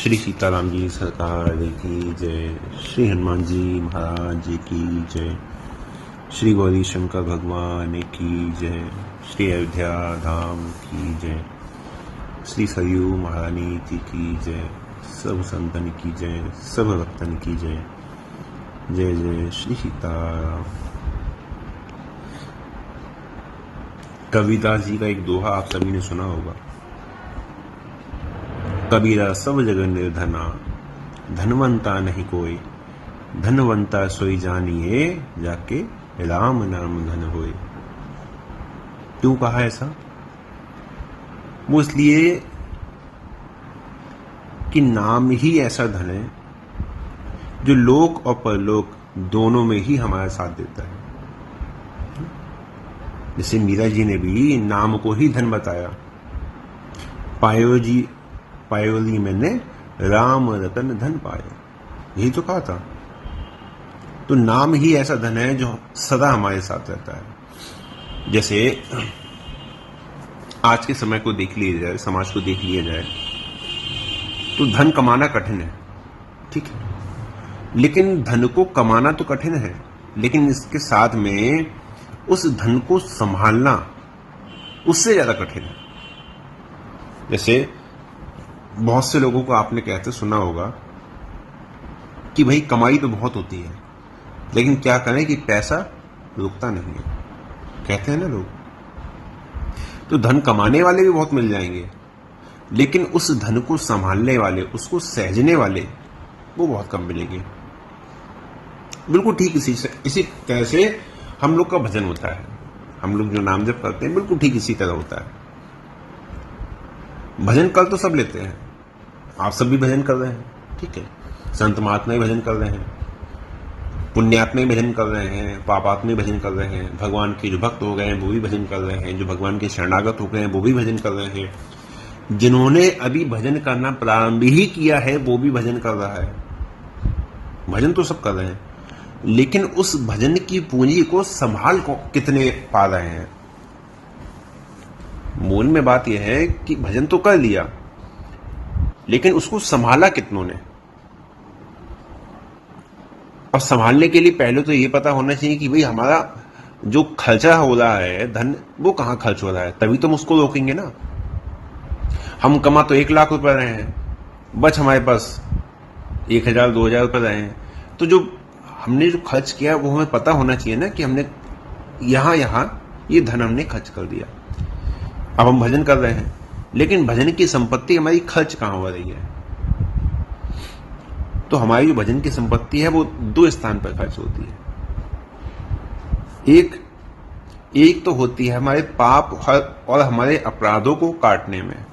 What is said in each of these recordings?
श्री सीताराम जी सरकार की जय। श्री हनुमान जी महाराज जी की जय। श्री गौरी शंकर भगवान की जय। श्री अयोध्या धाम की जय। श्री सरयू महारानी जी की जय। सब संतन की जय, सब भक्तन की जय। जय जय श्री सीताराम। कबीरदास जी का एक दोहा आप सभी ने सुना होगा। कबीरा सब जग निर्धना, धनवंता नहीं कोई, धनवंता सोई जानिए, जाके राम नाम धन होए। क्यों कहा ऐसा? वो इसलिए कि नाम ही ऐसा धन है जो लोक और परलोक दोनों में ही हमारा साथ देता है। जैसे मीरा जी ने भी नाम को ही धन बताया। पायोली मैंने राम रतन धन पाया, यही तो कहा था। तो नाम ही ऐसा धन है जो सदा हमारे साथ रहता है। जैसे आज के समय को देख लिया जाए, समाज को देख लिया जाए, तो धन कमाना कठिन है, ठीक है। लेकिन धन को कमाना तो कठिन है, लेकिन इसके साथ में उस धन को संभालना उससे ज्यादा कठिन है। जैसे बहुत से लोगों को आपने कहते सुना होगा कि भाई कमाई तो बहुत होती है, लेकिन क्या करें कि पैसा रुकता नहीं है, कहते हैं ना लोग। तो धन कमाने वाले भी बहुत मिल जाएंगे, लेकिन उस धन को संभालने वाले, उसको सहजने वाले, वो बहुत कम मिलेंगे। बिल्कुल ठीक इसी तरह से हम लोग का भजन होता है। हम लोग जो नाम जप करते हैं, बिल्कुल ठीक इसी तरह होता है। भजन कर तो सब लेते हैं, आप सब भी भजन कर रहे हैं, ठीक है। संत महात्मा ही भजन कर रहे हैं, पुण्यात्मा ही भजन कर रहे हैं, पापात्मा भजन कर रहे हैं, भगवान के जो भक्त हो गए हैं वो भी भजन कर रहे हैं, जो भगवान के शरणागत हो गए हैं वो भी भजन कर रहे हैं, जिन्होंने अभी भजन करना प्रारंभ ही किया है वो भी भजन कर रहा है। भजन तो सब कर रहे हैं, लेकिन उस भजन की पूंजी को संभाल को कितने पा रहे हैं। मूल में बात यह है कि भजन तो कर लिया, लेकिन उसको संभाला कितनों ने। और संभालने के लिए पहले तो ये पता होना चाहिए कि भाई हमारा जो खर्चा हो रहा है धन, वो कहां खर्च हो रहा है, तभी तो हम उसको रोकेंगे ना। हम कमा तो 1 लाख रुपए रहे हैं, बच हमारे पास 1000 2000 रुपए रहे हैं, तो जो हमने जो खर्च किया वो हमें पता होना चाहिए ना कि हमने यहां ये धन हमने खर्च कर दिया। अब हम भजन कर रहे हैं, लेकिन भजन की संपत्ति हमारी खर्च कहां हो रही है? तो हमारी जो भजन की संपत्ति है वो 2 स्थान पर खर्च होती है। एक तो होती है हमारे पाप और हमारे अपराधों को काटने में,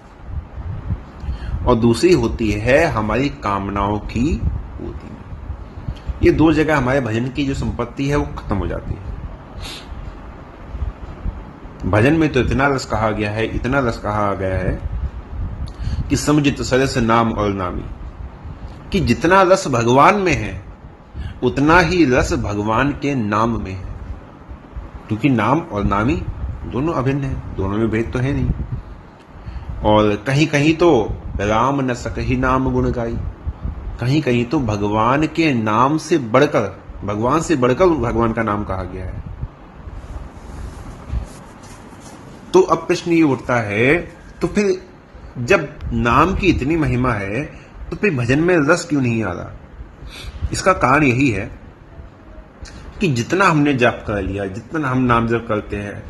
और दूसरी होती है हमारी कामनाओं की पूर्ति में। ये 2 जगह हमारे भजन की जो संपत्ति है वो खत्म हो जाती है। भजन में तो इतना रस कहा गया है, इतना रस कहा गया है कि समझित सरस नाम और नामी, कि जितना रस भगवान में है उतना ही रस भगवान के नाम में है। क्योंकि नाम और नामी दोनों अभिन्न है, दोनों में भेद तो है नहीं। और कहीं कहीं तो राम न सकहि नाम गुण गाई, कहीं कहीं तो भगवान के नाम से बढ़कर, भगवान का नाम कहा गया है। तो अब प्रश्न ये उठता है, तो फिर जब नाम की इतनी महिमा है तो फिर भजन में रस क्यों नहीं आ रहा? इसका कारण यही है कि जितना हमने जप कर लिया, जितना हम नाम जप करते हैं,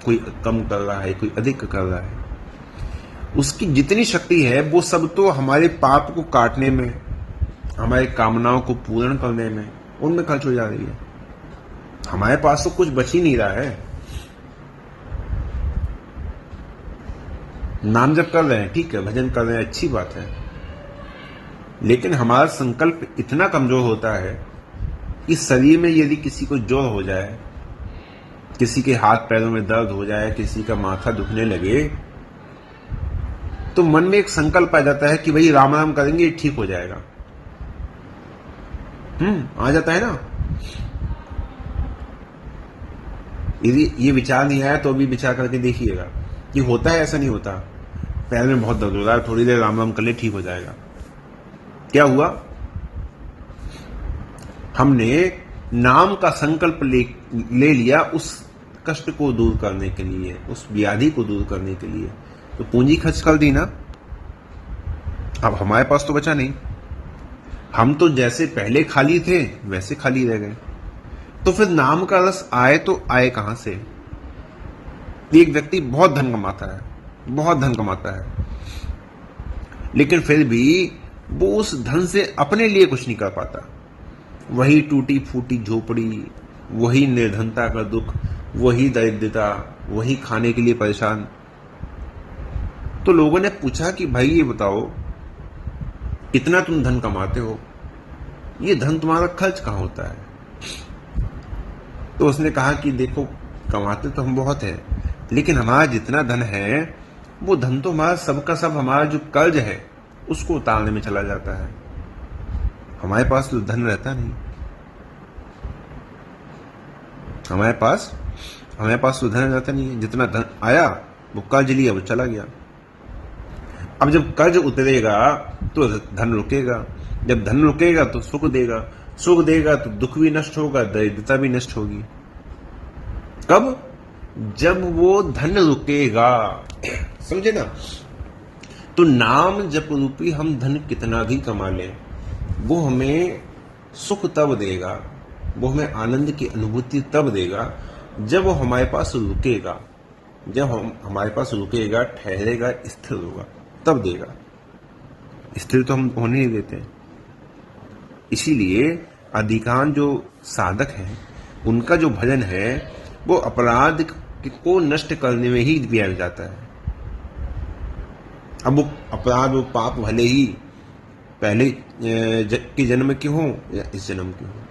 कोई कम कर रहा है, कोई अधिक कर रहा है, उसकी जितनी शक्ति है वो सब तो हमारे पाप को काटने में, हमारे कामनाओं को पूर्ण करने में, उनमें खर्च हो जा रही है। हमारे पास तो कुछ बच ही नहीं रहा है। नाम जप कर रहे हैं, ठीक है, भजन कर रहे हैं, अच्छी बात है, लेकिन हमारा संकल्प इतना कमजोर होता है कि शरीर में यदि किसी को ज्वर हो जाए, किसी के हाथ पैरों में दर्द हो जाए, किसी का माथा दुखने लगे, तो मन में एक संकल्प आ जाता है कि भाई राम राम करेंगे ठीक हो जाएगा। आ जाता है ना। यदि ये विचार नहीं आया तो अभी विचार करके देखिएगा कि होता है, ऐसा नहीं होता। पैर में बहुत दर्द हो रहा है, थोड़ी देर राम राम कर ले ठीक हो जाएगा। क्या हुआ? हमने नाम का संकल्प ले लिया उस कष्ट को दूर करने के लिए, उस व्याधि को दूर करने के लिए, तो पूंजी खर्च कर दी ना। अब हमारे पास तो बचा नहीं, हम तो जैसे पहले खाली थे वैसे खाली रह गए। तो फिर नाम का रस आए तो आए कहां से? एक व्यक्ति बहुत धन कमाता है, बहुत धन कमाता है, लेकिन फिर भी वो उस धन से अपने लिए कुछ नहीं कर पाता। वही टूटी फूटी झोपड़ी, वही निर्धनता का दुख, वही दरिद्रता, वही खाने के लिए परेशान। तो लोगों ने पूछा कि भाई ये बताओ, इतना तुम धन कमाते हो, ये धन तुम्हारा खर्च कहां होता है? तो उसने कहा कि देखो, कमाते तो हम बहुत है, लेकिन हमारा जितना धन है वो धन तो हमारा सबका सब हमारा जो कर्ज है उसको उतारने में चला जाता है। हमारे पास तो धन रहता नहीं, हमारे पास तो धन रहता नहीं है। जितना धन आया वो कर्ज लिया, वो चला गया। अब जब कर्ज उतरेगा तो धन रुकेगा, जब धन रुकेगा तो सुख देगा, सुख देगा तो दुख भी नष्ट होगा, दरिद्रता भी नष्ट होगी। कब? जब वो धन रुकेगा। समझे ना? तो नाम जप रूपी हम धन कितना भी कमा लें, वो हमें सुख तब देगा, वो हमें आनंद की अनुभूति तब देगा जब वो हमारे पास रुकेगा, जब हमारे पास रुकेगा, ठहरेगा, स्थिर होगा, तब देगा। स्थिर तो हम होने नहीं देते। इसीलिए अधिकांश जो साधक हैं उनका जो भजन है वो अपराध को नष्ट करने में ही दिया जाता है। अब वो अपराध, वो पाप भले ही पहले के जन्म के हों या इस जन्म के हों,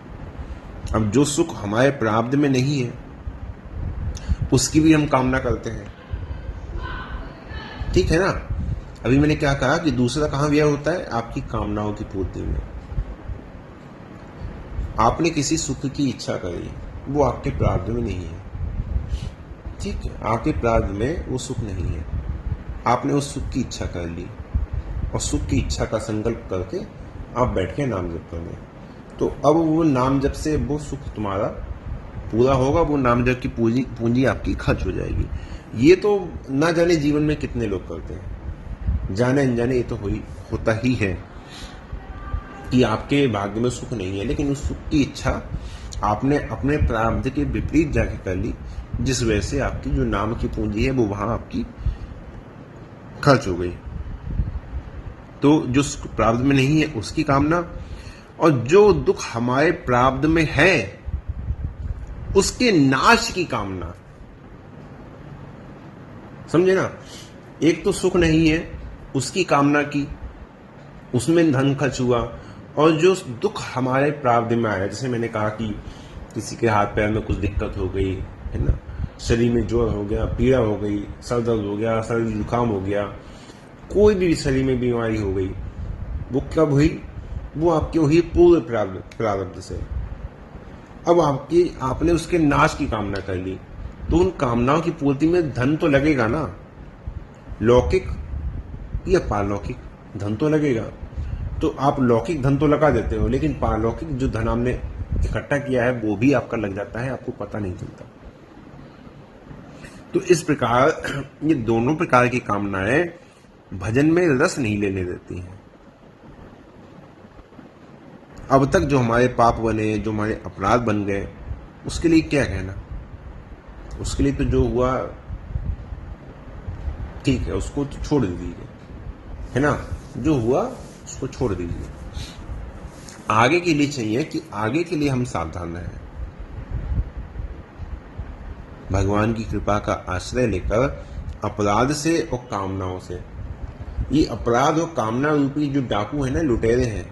अब जो सुख हमारे प्रारब्ध में नहीं है उसकी भी हम कामना करते हैं। ठीक है ना? अभी मैंने क्या कहा कि दूसरा कहां व्यय होता है? आपकी कामनाओं की पूर्ति में। आपने किसी सुख की इच्छा करी, वो आपके प्रारब्ध में नहीं है। ठीक है, आपके प्रारब्ध में वो सुख नहीं है, आपने उस सुख की इच्छा कर ली और सुख की इच्छा का संकल्प करके आप बैठ के नाम जप करने। तो अब वो नाम जप से वो सुख तुम्हारा पूरा होगा, वो नाम जप की पूंजी आपकी खर्च हो जाएगी। ये तो ना जाने जीवन में कितने लोग करते हैं, जाने अनजाने ये तो होता ही है कि आपके भाग्य में सुख नहीं है, लेकिन उस सुख की इच्छा आपने अपने प्रारब्ध के विपरीत जाके कर ली, जिस वजह से आपकी जो नाम की पूंजी है वो वहां आपकी खर्च हो गई। तो जो प्रारब्ध में नहीं है उसकी कामना, और जो दुख हमारे प्रारब्ध में है उसके नाश की कामना। समझे ना? एक तो सुख नहीं है उसकी कामना की, उसमें धन खर्च हुआ, और जो दुख हमारे प्रारब्ध में आया, जैसे मैंने कहा कि किसी के हाथ पैर में कुछ दिक्कत हो गई है ना, शरीर में ज्वर हो गया, पीड़ा हो गई, सर दर्द हो गया, सर्दी जुकाम हो गया, कोई भी शरीर में बीमारी हो गई, वो कब हुई? वो आपकी हुई पूर्व प्रारब्ध से। अब आपने उसके नाश की कामना कर ली, तो उन कामनाओं की पूर्ति में धन तो लगेगा ना, लौकिक या पारलौकिक धन तो लगेगा। तो आप लौकिक धन तो लगा देते हो, लेकिन पारलौकिक जो धन आपने इकट्ठा किया है वो भी आपका लग जाता है, आपको पता नहीं चलता। तो इस प्रकार ये दोनों प्रकार की कामनाएं भजन में रस नहीं लेने देती हैं। अब तक जो हमारे पाप बने, जो हमारे अपराध बन गए, उसके लिए क्या कहना? उसके लिए तो जो हुआ ठीक है, उसको तो छोड़ दीजिए, है ना? जो हुआ उसको छोड़ दीजिए। आगे के लिए चाहिए कि आगे के लिए हम सावधान रहें, भगवान की कृपा का आश्रय लेकर अपराध से और कामनाओं से। ये अपराध और कामना रूपी जो डाकू है ना, लुटेरे हैं,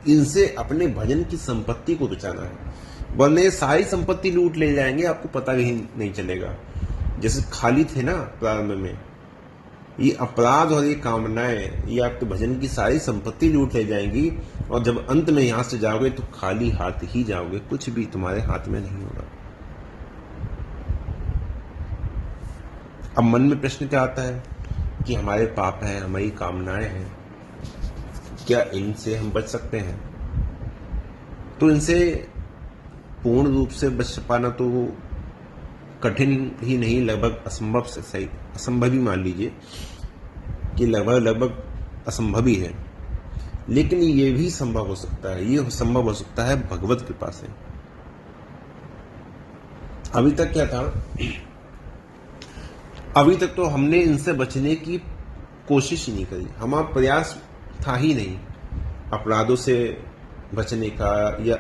इनसे अपने भजन की संपत्ति को बचाना है, वरना ये सारी संपत्ति लूट ले जाएंगे, आपको पता भी नहीं चलेगा। जैसे खाली थे ना प्रारंभ में, ये अपराध और ये कामनाएं, ये आपके भजन की सारी संपत्ति लूट ले जाएंगी, और जब अंत में यहां से जाओगे तो खाली हाथ ही जाओगे, कुछ भी तुम्हारे हाथ में नहीं होगा। अब मन में प्रश्न क्या आता है कि हमारे पाप हैं, हमारी कामनाएं हैं, क्या इनसे हम बच सकते हैं? तो इनसे पूर्ण रूप से बच पाना तो कठिन ही नहीं, लगभग असंभव से सही, असंभव ही मान लीजिए कि लगभग असंभव ही है। लेकिन ये भी संभव हो सकता है, ये संभव हो सकता है भगवत कृपा से। अभी तक क्या था, अभी तक तो हमने इनसे बचने की कोशिश ही नहीं करी, हमारा प्रयास था ही नहीं अपराधों से बचने का, या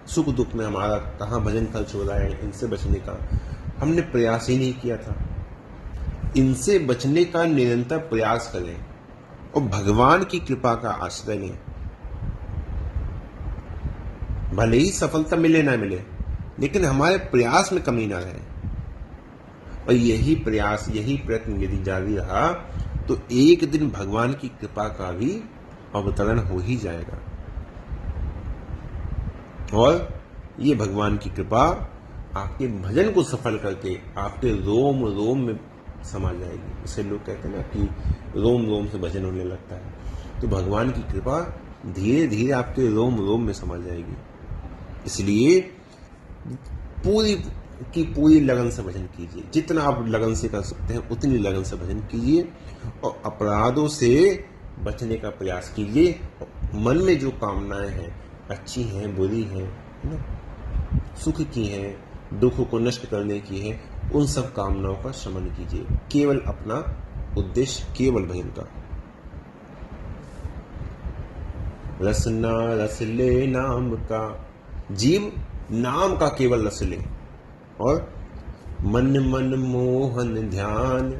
सुख दुख में हमारा कहाँ भजन खर्च हो रहा है इनसे बचने का, हमने प्रयास ही नहीं किया था। इनसे बचने का निरंतर प्रयास करें और भगवान की कृपा का आश्रय लें। भले ही सफलता मिले ना मिले, लेकिन हमारे प्रयास में कमी ना रहे। और यही प्रयास, यही प्रयत्न यदि जारी रहा तो एक दिन भगवान की कृपा का भी अवतरण हो ही जाएगा। और ये भगवान की कृपा आपके भजन को सफल करके आपके रोम रोम में समा जाएगी। इसे लोग कहते हैं ना कि रोम रोम से भजन होने लगता है। तो भगवान की कृपा धीरे धीरे आपके रोम रोम में समा जाएगी। इसलिए पूरी की पूरी लगन से भजन कीजिए, जितना आप लगन से कर सकते हैं उतनी लगन से भजन कीजिए, और अपराधों से बचने का प्रयास कीजिए। मन में जो कामनाएं हैं, अच्छी हैं बुरी हैं, सुख की हैं, दुख को नष्ट करने की है, उन सब कामनाओं का शमन कीजिए। केवल अपना उद्देश्य केवल भजन का। रसना रस ले नाम का, जीव नाम का केवल रस ले, और मन मन मोहन ध्यान,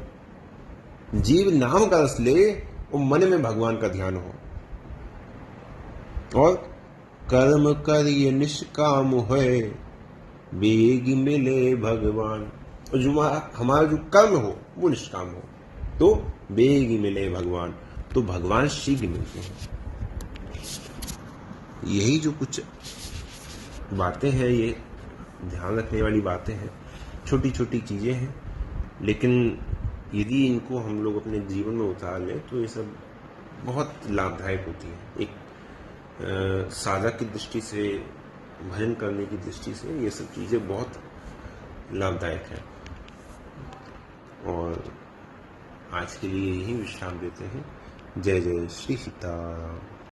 जीव नाम का रस ले और मन में भगवान का ध्यान हो। और कर्म करिए निष्काम है, बेग मिले भगवान। और जो हमारा जो कर्म हो वो निष्काम हो तो बेग मिले भगवान, तो भगवान शीघ्र मिलते हैं। यही जो कुछ बातें हैं, ये ध्यान रखने वाली बातें हैं, छोटी छोटी चीजें हैं, लेकिन यदि इनको हम लोग अपने जीवन में उतार लें तो ये सब बहुत लाभदायक होती है। एक साधक की दृष्टि से, भजन करने की दृष्टि से ये सब चीजें बहुत लाभदायक है। और आज के लिए यही विश्राम देते हैं। जय जय श्री सीताराम।